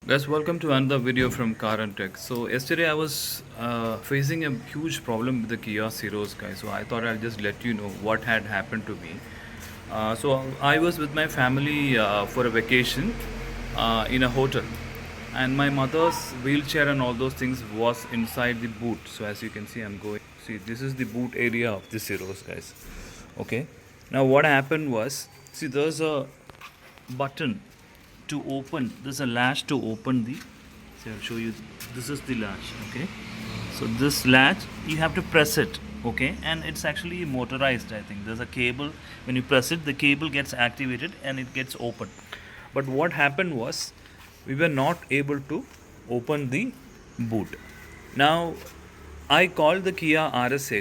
Guys, welcome to another video from CarAndTech. So yesterday I was facing a huge problem with the Kia Syros, guys. So I thought I'll just let you know what had happened to me. So I was with my family for a vacation in a hotel, and my mother's wheelchair and all those things was inside the boot. So as you can see, I'm going. See, this is the boot area of the Syros, guys. Okay. Now what happened was, see, there's a button to open. There's a latch to open the. So I'll show you. This is the latch. Okay. So this latch, you have to press it. Okay, and it's actually motorized. I think there's a cable. When you press it, the cable gets activated and it gets open. But what happened was, we were not able to open the boot. Now, I called the Kia RSA.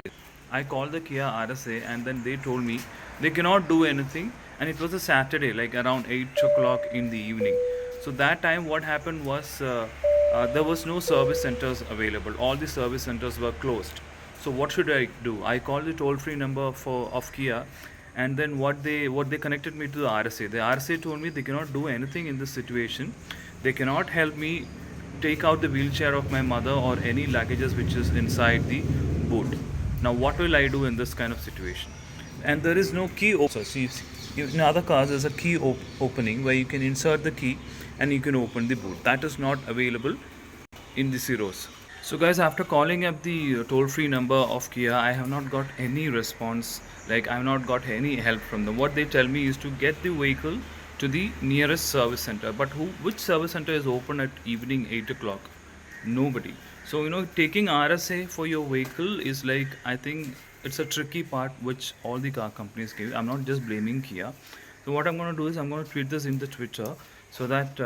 I called the Kia RSA, and then they told me they cannot do anything. And it was a Saturday, like around 8 o'clock in the evening. So that time, what happened was there was no service centers available. All the service centers were closed. So what should I do? I called the toll-free number of Kia, and then what they connected me to the RSA. The RSA told me they cannot do anything in this situation. They cannot help me take out the wheelchair of my mother or any luggages which is inside the boot. Now, what will I do in this kind of situation? And there is no key. So, see, in other cars, there's a key opening where you can insert the key and you can open the boot. That is not available in the Syros. So, guys, after calling up the toll-free number of Kia, I have not got any response. Like, I have not got any help from them. What they tell me is to get the vehicle to the nearest service center. But which service center is open at evening 8 o'clock? Nobody. So, taking RSA for your vehicle is like, I think it's a tricky part which all the car companies give. I'm not just blaming Kia. So, what I'm going to do is I'm going to tweet this in the Twitter so that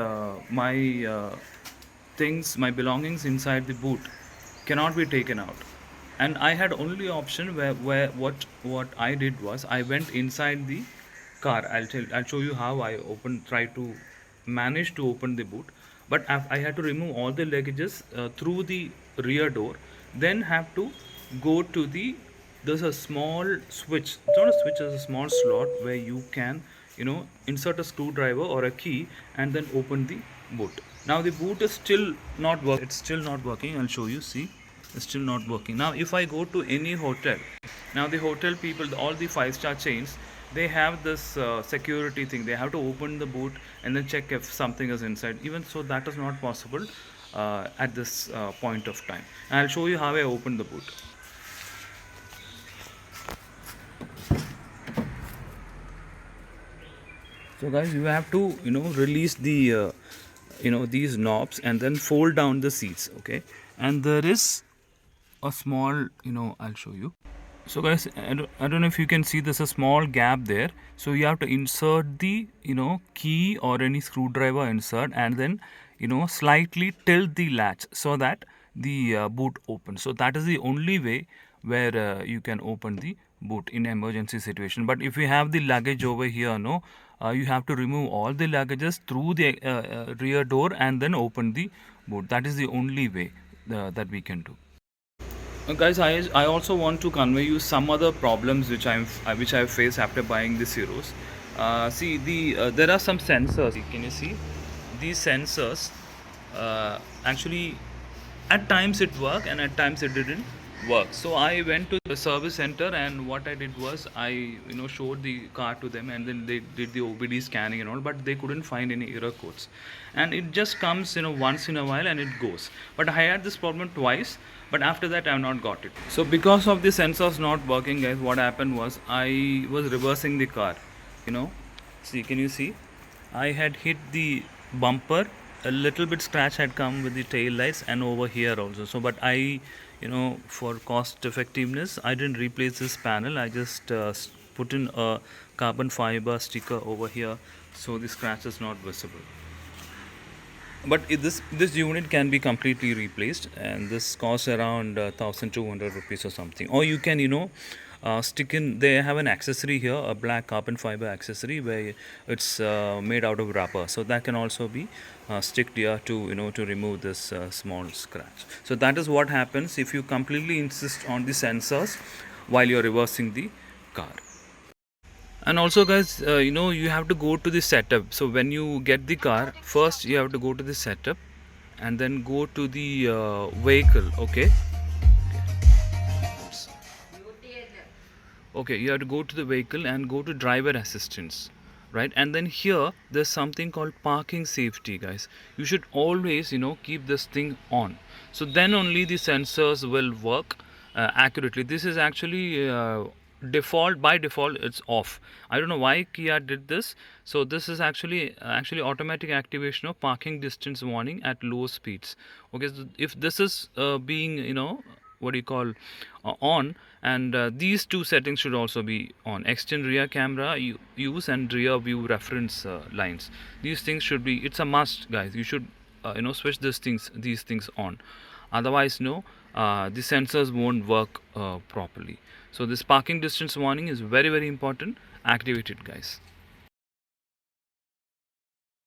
my belongings inside the boot cannot be taken out. And I had only option where what I did was I went inside the car. I'll show you how I try to manage to open the boot. But I had to remove all the luggages through the rear door, then have to go to there's a small switch. It's not a switch, it's a small slot where you can insert a screwdriver or a key and then open the boot. Now the boot is still not working. It's still not working. I'll show you. See, it's still not working. Now if I go to any hotel, now the hotel people, all the five-star chains, they have this security thing. They have to open the boot and then check if something is inside. Even so, that is not possible at this point of time. And I'll show you how I open the boot. So guys, you have to release the these knobs and then fold down the seats. Okay, and there is a small I'll show you. So guys, I don't know if you can see there's a small gap there. So you have to insert the key or any screwdriver insert and then slightly tilt the latch so that the boot opens. So that is the only way where you can open the boot in emergency situation. But if you have the luggage over here, you have to remove all the luggages through the rear door and then open the boot. That is the only way that we can do. Guys, I also want to convey you some other problems which I've faced after buying the Syros. See, there are some sensors. Can you see these sensors? Actually, at times it worked and at times it didn't work. So I went to the service center and what I did was I showed the car to them and then they did the OBD scanning and all, but they couldn't find any error codes. And it just comes once in a while and it goes. But I had this problem twice, but after that I have not got it. So because of the sensors not working, guys, what happened was I was reversing the car. See, can you see? I had hit the bumper, a little bit scratch had come with the tail lights and over here also. So but I for cost effectiveness, I didn't replace this panel. I just put in a carbon fiber sticker over here so the scratch is not visible. But this unit can be completely replaced and this costs around 1200 rupees or something. Or you can stick in, they have an accessory here, a black carbon fiber accessory where it's made out of rubber, so that can also be sticked here to to remove this small scratch. So that is what happens if you completely insist on the sensors while you're reversing the car. And also, guys, you have to go to the setup. So when you get the car, first you have to go to the setup and then go to the vehicle. Okay. Okay, you have to go to the vehicle and go to driver assistance, right? And then here there's something called parking safety, guys. You should always, keep this thing on, so then only the sensors will work accurately. This is actually default, by default it's off. I don't know why Kia did this. So this is actually automatic activation of parking distance warning at low speeds. Okay, so if this is being, what do you call, on, and these two settings should also be on: extend rear camera use and rear view reference lines. These things should be, it's a must, guys. You should switch these things on, otherwise no, the sensors won't work properly. So this parking distance warning is very, very important. Activate it, guys.